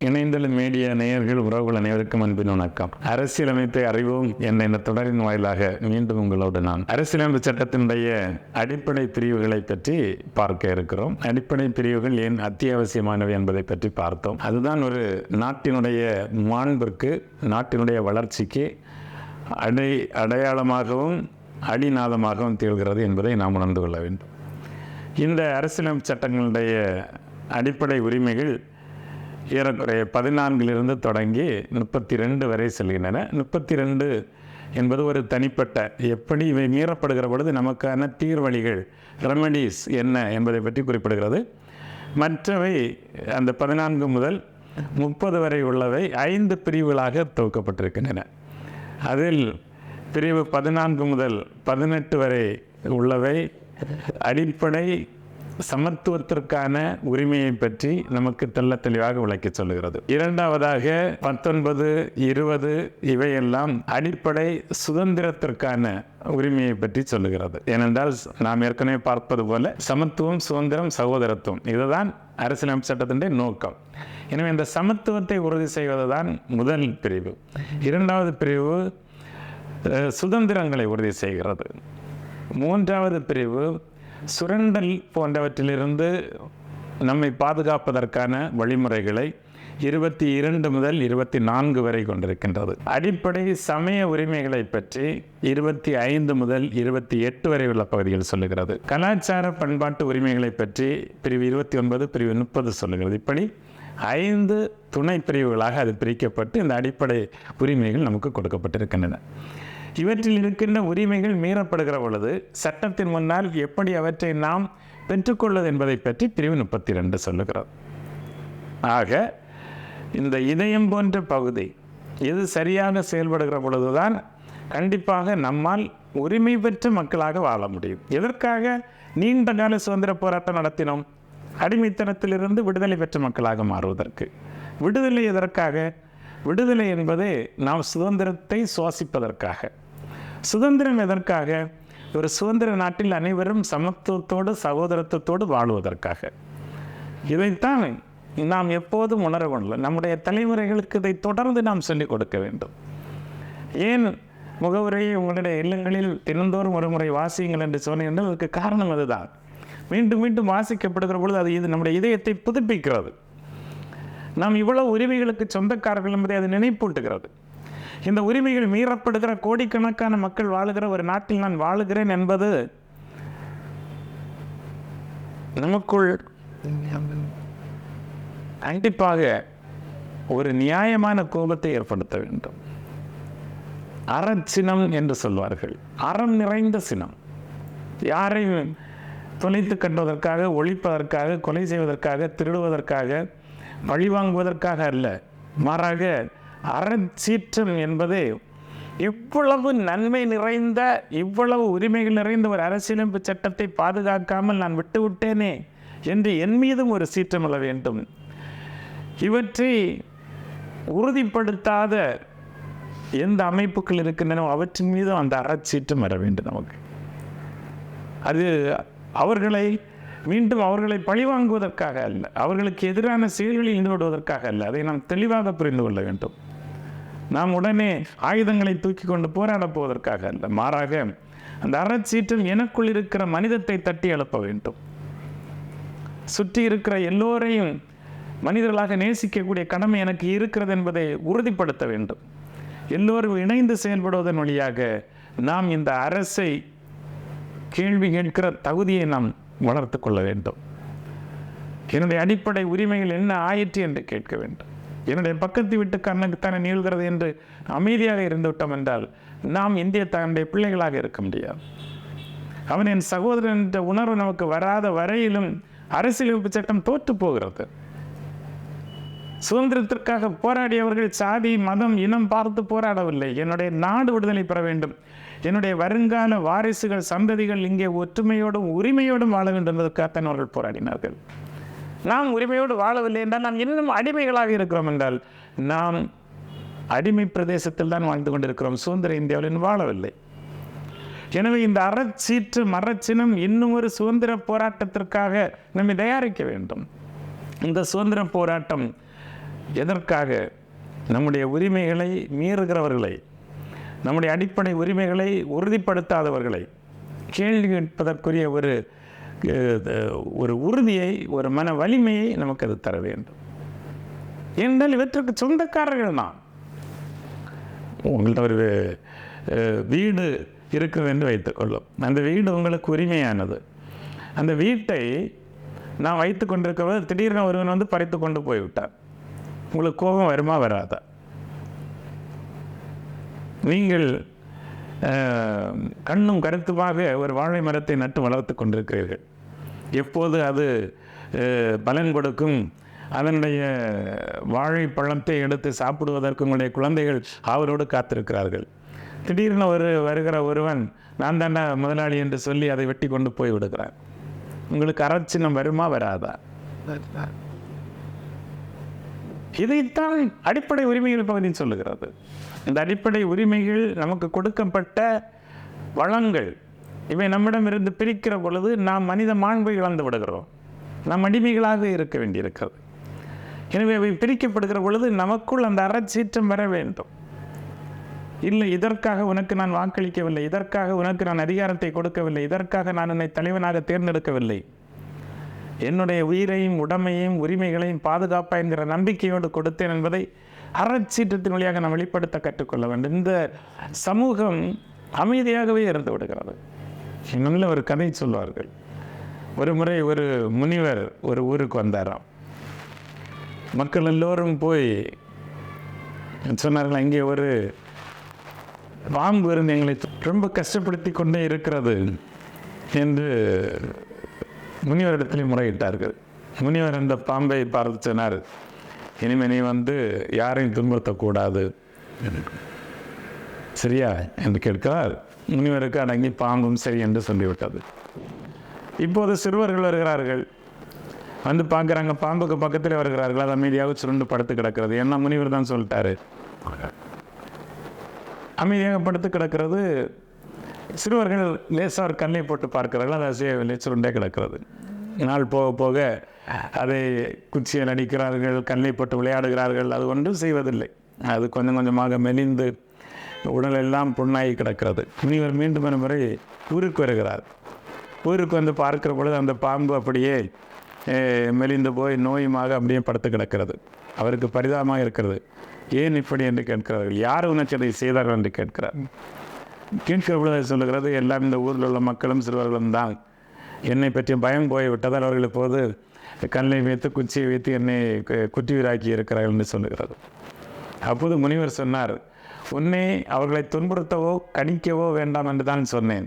இணைந்துள்ள மீடியா நேயர்கள் உறவுகள் அனைவருக்கும் அன்பின் வணக்கம். அரசியலமைப்பை அறிவோம் என்ற இந்த தொடரின் வாயிலாக மீண்டும் உங்களோடு நான் அரசியலமைப்பு சட்டத்தினுடைய அடிப்படை பிரிவுகளை பற்றி பார்க்க இருக்கிறோம். அடிப்படை பிரிவுகள் ஏன் அத்தியாவசியமானவை என்பதை பற்றி பார்த்தோம். அதுதான் ஒரு நாட்டினுடைய மாண்பிற்கு, நாட்டினுடைய வளர்ச்சிக்கு அடையாளமாகவும் அடிநாதமாகவும் திகழ்கிறது என்பதை நாம் உணர்ந்து கொள்ள வேண்டும். இந்த அரசியலமைப்பு சட்டங்களுடைய அடிப்படை உரிமைகள் ஏறக்குறைய 14 தொடங்கி 32 வரை செல்கின்றன. 32 என்பது ஒரு தனிப்பட்ட, எப்படி இவை மீறப்படுகிற பொழுது நமக்கான தீர்வழிகள், ரெமடிஸ் என்ன என்பதை பற்றி குறிப்பிடுகிறது. மற்றவை அந்த 14 முதல் 30 வரை உள்ளவை 5 பிரிவுகளாக தொகுக்கப்பட்டிருக்கின்றன. அதில் பிரிவு 14 முதல் 18 வரை உள்ளவை அடிப்படை சமத்துவத்திற்கான உரிமையை பற்றி நமக்கு தெள்ள தெளிவாக விளக்கி சொல்லுகிறது. இரண்டாவதாக 19, 20 இவையெல்லாம் அடிப்படை சுதந்திரத்திற்கான உரிமையை பற்றி சொல்லுகிறது. ஏனென்றால் நாம் ஏற்கனவே பார்ப்பது போல சமத்துவம், சுதந்திரம், சகோதரத்துவம் இதுதான் அரசியலமைப்பு சட்டத்தின் நோக்கம். எனவே இந்த சமத்துவத்தை உறுதி செய்வதுதான் முதல் பிரிவு. இரண்டாவது பிரிவு சுதந்திரங்களை உறுதி செய்கிறது. மூன்றாவது பிரிவு சுரண்டல் போன்றவற்றிலிருந்து நம்மை பாதுகாப்பதற்கான வழிமுறைகளை 22 முதல் 24 வரை கொண்டிருக்கின்றது. அடிப்படை சமய உரிமைகளை பற்றி 25 முதல் 28 வரை உள்ள பகுதிகள் சொல்லுகிறது. கலாச்சார பண்பாட்டு உரிமைகளை பற்றி பிரிவு 29, பிரிவு 30 சொல்லுகிறது. இப்படி 5 துணை பிரிவுகளாக அது பிரிக்கப்பட்டு இந்த அடிப்படை உரிமைகள் நமக்கு கொடுக்கப்பட்டிருக்கின்றன. இவற்றில் இருக்கின்ற உரிமைகள் மீறப்படுகிற பொழுது சட்டத்தின் முன்னால் எப்படி அவற்றை நாம் பெற்றுக்கொள்வது என்பதை பற்றி பிரிவு 32 சொல்லுகிறது. ஆக இந்த இதயம் போன்ற பகுதி இது சரியாக செயல்படுகிற பொழுதுதான் கண்டிப்பாக நம்மால் உரிமை பெற்ற மக்களாக வாழ முடியும். எதற்காக நீண்ட கால சுதந்திர போராட்டம் நடத்தினோம்? அடிமைத்தனத்திலிருந்து விடுதலை பெற்ற மக்களாக மாறுவதற்கு. விடுதலை எதற்காக? விடுதலை என்பது நாம் சுதந்திரத்தை சுவாசிப்பதற்காக. சுதந்திரம் எதற்காக? ஒரு சுதந்திர நாட்டில் அனைவரும் சமத்துவத்தோடு சகோதரத்துவத்தோடு வாழுவதற்காக. இதைத்தான் நாம் எப்போதும் உணர கொள்ள, நம்முடைய தலைமுறைகளுக்கு இதை தொடர்ந்து நாம் சொல்லிக் கொடுக்க வேண்டும். ஏன் முகவுரையை உங்களுடைய இல்லங்களில் தினந்தோறும் ஒரு முறை வாசியுங்கள் என்று சொன்னேன்? அதற்கு காரணம் அதுதான். மீண்டும் மீண்டும் வாசிக்கப்படுகிற பொழுது அது இது நம்முடைய இதயத்தை புதுப்பிக்கிறது. நாம் இவ்வளவு உரிமைகளுக்கு சொந்தக்காரர்கள் என்பதை அது நினைப்பூட்டுகிறது. இந்த உரிமைகள் மீறப்படுகிற கோடிக்கணக்கான மக்கள் வாழுகிற ஒரு நாட்டில் நான் வாழுகிறேன் என்பது நமக்குள் கண்டிப்பாக ஒரு நியாயமான கோபத்தை ஏற்படுத்த வேண்டும். அறச்சினம் என்று சொல்வார்கள். அறம் நிறைந்த சினம். யாரையும் தொலைத்து கட்டுவதற்காக, ஒழிப்பதற்காக, கொலை செய்வதற்காக, திருடுவதற்காக, பழிவாங்குவதற்காக அல்ல. மாறாக அறச்சீற்றம் என்பது இவ்வளவு நன்மை நிறைந்த, இவ்வளவு உரிமைகள் நிறைந்த ஒரு அரசியலமைப்பு சட்டத்தை பாதுகாக்காமல் நான் விட்டுவிட்டேனே என்று என் மீதும் ஒரு சீற்றம் எழ வேண்டும். இவற்றை உறுதிப்படுத்தாத எந்த அமைப்புகள் இருக்கின்றனோ அவற்றின் மீதும் அந்த அறச்சீற்றம் வர வேண்டும் நமக்கு. அது அவர்களை பழிவாங்குவதற்காக அல்ல, அவர்களுக்கு எதிரான செயல்களில் ஈடுபடுவதற்காக அல்ல. அதை நாம் தெளிவாக புரிந்து கொள்ள வேண்டும். நாம் உடனே ஆயுதங்களை தூக்கி கொண்டு போராடப் போவதற்காக அல்ல. மாறாக அந்த அறச்சீற்றம் எனக்குள் இருக்கிற மனிதத்தை தட்டி எழுப்ப வேண்டும். சுற்றி இருக்கிற எல்லோரையும் மனிதர்களாக நேசிக்கக்கூடிய கடமை எனக்கு இருக்கிறது என்பதை உறுதிப்படுத்த வேண்டும். எல்லோரும் இணைந்து செயல்படுவதன் வழியாக நாம் இந்த அரசை கேள்வி கேட்கிற தகுதியை நாம் வளர்த்து கொள்ள வேண்டும். என்னுடைய அடிப்படை உரிமைகள் என்ன ஆயிற்று என்று கேட்க வேண்டும். என்னுடைய பக்கத்து வீட்டுக்காரனுக்குத்தானே நீள்கிறது என்று அமைதியாக இருந்து விட்டோம் என்றால் நாம் தன்னுடைய பிள்ளைகளாக இருக்க முடியாது. அவன் என் சகோதரன் என்ற உணர்வு நமக்கு வராத வரையிலும் அரசியலமைப்பு சட்டம் தோற்று போகிறது. சுதந்திரத்திற்காக போராடியவர்கள் சாதி, மதம், இனம் பார்த்து போராடவில்லை. என்னுடைய நாடு விடுதலை பெற வேண்டும், என்னுடைய வருங்கால வாரிசுகள், சந்ததிகள் இங்கே ஒற்றுமையோடும் உரிமையோடும் வாழ வேண்டும் என்பதற்காகத்தான் அவர்கள் போராடினார்கள். நாம் உரிமையோடு வாழவில்லை என்றால் நாம் இன்னும் அடிமைகளாக இருக்கிறோம் என்றால் நாம் அடிமை பிரதேசத்தில் தான் வாழ்ந்து கொண்டிருக்கிறோம். சுதந்திர இந்தியாவில் வாழவில்லை. எனவே இந்த அறச்சினம் இன்னும் ஒரு சுதந்திர போராட்டத்திற்காக நம்மை தயாரிக்க வேண்டும். இந்த சுதந்திர போராட்டம் எதற்காக? நம்முடைய உரிமைகளை மீறுகிறவர்களை, நம்முடைய அடிப்படை உரிமைகளை உறுதிப்படுத்தாதவர்களை கேள்வி கேட்பதற்குரிய ஒரு உறுதியை, ஒரு மன வலிமையை நமக்கு அது தர வேண்டும். ஏனென்றால் இவற்றுக்கு சொந்தக்காரர்கள் தான். உங்கள்கிட்ட ஒரு வீடு இருக்கிறது என்று வைத்துக்கொள்ளும். அந்த வீடு உங்களுக்கு உரிமையானது. அந்த வீட்டை நான் வைத்து கொண்டிருக்கிறவர் திடீர்னு ஒருவன் வந்து பறித்து கொண்டு போய்விட்டார். உங்களுக்கு கோபம் வருமா வராதா? நீங்கள் கண்ணும் கருத்துமாக ஒரு வாழை மரத்தை நட்டு வளர்த்து கொண்டிருக்கிறீர்கள். எப்போது அது பலன் கொடுக்கும், அதனுடைய வாழைப்பழத்தை எடுத்து சாப்பிடுவதற்கு உங்களுடைய குழந்தைகள் அவரோடு காத்திருக்கிறார்கள். திடீர்னு வருகிற ஒருவன் நான் தாண்டா முதலாளி என்று சொல்லி அதை வெட்டி கொண்டு போய் விடுகிறான். உங்களுக்கு அறச்சின்னம் வருமா வராதா? இதைத்தான் அடிப்படை உரிமைகள் பகுதி சொல்லுகிறது. இந்த அடிப்படை உரிமைகள் நமக்கு கொடுக்கப்பட்ட வளங்கள். இவை நம்மிடமிருந்து பிரிக்கிற பொழுது நாம் மனித மாண்பை இழந்து விடுகிறோம். நாம் அடிமைகளாக இருக்க வேண்டியிருக்கிறது. எனவே அவை பிரிக்கப்படுகிற பொழுது நமக்குள் அந்த அறச்சீற்றம் வர வேண்டும். இல்லை, இதற்காக உனக்கு நான் வாக்களிக்கவில்லை, இதற்காக உனக்கு நான் அதிகாரத்தை கொடுக்கவில்லை, இதற்காக நான் என்னை தலைவனாக தேர்ந்தெடுக்கவில்லை, என்னுடைய உயிரையும் உடமையும் உரிமைகளையும் பாதுகாப்பா என்கிற நம்பிக்கையோடு கொடுத்தேன் என்பதை அறச்சீற்றத்தின் வழியாக நாம் வெளிப்படுத்த கற்றுக்கொள்ள வேண்டும். இந்த சமூகம் அமைதியாகவே இருந்து விடுகிறது. நல்ல ஒரு கதை சொல்வார்கள். ஒரு முறை ஒரு முனிவர் ஒரு ஊருக்கு வந்தாராம். மக்கள் எல்லோரும் போய் சொன்னார்கள், அங்கே ஒரு பாம்பு இருந்து எங்களை ரொம்ப கஷ்டப்படுத்தி கொண்டே இருக்கிறது என்று முனிவரிடத்திலே முறையிட்டார்கள். முனிவர் அந்த பாம்பை பார்த்து சொன்னார், இனிமே நீ வந்து யாரையும் துன்புறுத்தக்கூடாது, சரியா என்று கேட்கிறார். முனிவருக்கு அடங்கி பாம்பும் சரி என்று சொல்லிவிட்டது. இப்போது சிறுவர்கள் வருகிறார்கள், வந்து பார்க்குறாங்க, பாம்புக்கு பக்கத்தில் வருகிறார்கள். அது அமைதியாக சுருண்டு படுத்து கிடக்கிறது. ஏன்னா முனிவர் தான் சொல்லிட்டாரு. அமைதியாக படுத்து கிடக்கிறது. சிறுவர்கள் லேசாக ஒரு கல்லை போட்டு பார்க்கிறார்கள், அது அசையவில்லை, சுருண்டே கிடக்கிறது. நாள் போக போக அதை குச்சியில் அடிக்கிறார்கள், கல்லை போட்டு விளையாடுகிறார்கள். அது ஒன்றும் செய்வதில்லை. அது கொஞ்சம் கொஞ்சமாக மெலிந்து உடல் எல்லாம் புண்ணாகி கிடக்கிறது. முனிவர் மீண்டும் ஒரு முறை ஊருக்கு வருகிறார். ஊருக்கு வந்து பார்க்கிற பொழுது அந்த பாம்பு அப்படியே மெலிந்து போய் நோயுமாக அப்படியே படுத்து கிடக்கிறது. அவருக்கு பரிதாபமாக இருக்கிறது. ஏன் இப்படி என்று கேட்கிறார்கள். யார் உனக்கு அதை செய்தார்கள் என்று கேட்கிறார். கேட்கிற பொழுது சொல்லுகிறது, எல்லாம் இந்த ஊரில் உள்ள மக்களும் சிறுவர்களும் தான். என்னை பற்றி பயம் போய்விட்டதால் அவர்கள் இப்போது கல்லை வைத்து குச்சியை வைத்து என்னை குற்றியூராக்கி இருக்கிறார்கள் என்று சொல்லுகிறது. அப்போது முனிவர் சொன்னார், உன்னை அவர்களை துன்புறுத்தவோ கணிக்கவோ வேண்டாம் என்று தான் சொன்னேன்,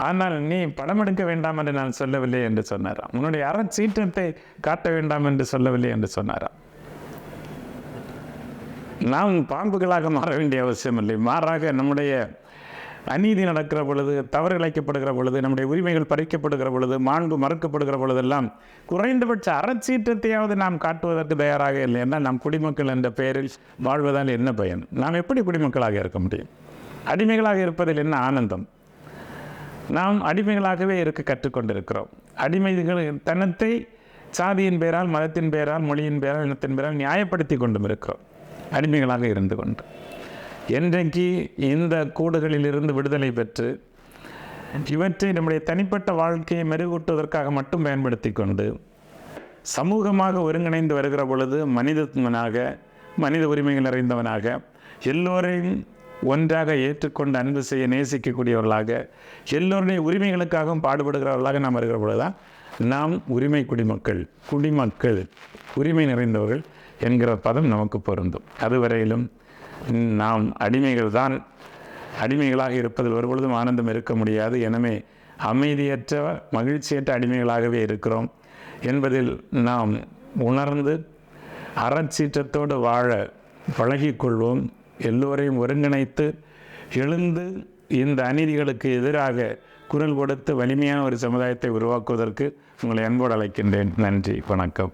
ஆனால் நீ படம் எடுக்க வேண்டாம் என்று நான் சொல்லவில்லை என்று சொன்னாராம். உன்னுடைய அறச்சீற்றத்தை காட்ட வேண்டாம் என்று சொல்லவில்லை என்று சொன்னாராம். நாம் பாம்புகளாக மாற வேண்டிய அவசியம் இல்லை. மாறாக நம்முடைய அநீதி நடக்கிற பொழுது, தவறு இழைக்கப்படுகிற பொழுது, நம்முடைய உரிமைகள் பறிக்கப்படுகிற பொழுது, மாண்பு மறுக்கப்படுகிற பொழுதெல்லாம் குறைந்தபட்ச அறச்சீற்றத்தையாவது நாம் காட்டுவதற்கு தயாராக இல்லை. என்றால் நாம் குடிமக்கள் என்ற பெயரில் வாழ்வதால் என்ன பயன்? நாம் எப்படி குடிமக்களாக இருக்க முடியும்? அடிமைகளாக இருப்பதில் என்ன ஆனந்தம்? நாம் அடிமைகளாகவே இருக்க கற்றுக்கொண்டிருக்கிறோம். அடிமைகள் தனத்தை சாதியின் பெயரால், மதத்தின் பெயரால், மொழியின் பெயரால், இனத்தின் பெயரால் நியாயப்படுத்தி கொண்டும் இருக்கிறோம். அடிமைகளாக இருந்து கொண்டு என்றைக்கு இந்த கூடுகளில் இருந்து விடுதலை பெற்று இவற்றை நம்முடைய தனிப்பட்ட வாழ்க்கையை மெருகூட்டுவதற்காக மட்டும் பயன்படுத்தி கொண்டு சமூகமாக ஒருங்கிணைந்து வருகிற பொழுது மனிதனாக, மனித உரிமைகள் நிறைந்தவனாக, எல்லோரையும் ஒன்றாக ஏற்றுக்கொண்டு அன்பு செய்ய நேசிக்கக்கூடியவர்களாக, எல்லோருடைய உரிமைகளுக்காகவும் பாடுபடுகிறவர்களாக நாம் வருகிற பொழுதுதான் நாம் உரிமை குடிமக்கள், உரிமை நிறைந்தவர்கள் என்கிற பதம் நமக்கு பொருந்தும். அதுவரையிலும் நாம் அடிமைகளாக இருப்பதில் ஒருபொழுதும் ஆனந்தம் இருக்க முடியாது. எனவே அமைதியற்ற, மகிழ்ச்சியற்ற அடிமைகளாகவே இருக்கிறோம் என்பதில் நாம் உணர்ந்து அறச்சீற்றத்தோடு வாழ பழகிக்கொள்வோம். எல்லோரையும் ஒருங்கிணைத்து எழுந்து இந்த அநீதிகளுக்கு எதிராக குரல் கொடுத்து வலிமையான ஒரு சமுதாயத்தை உருவாக்குவதற்கு உங்களை அன்போடு அழைக்கின்றேன். நன்றி, வணக்கம்.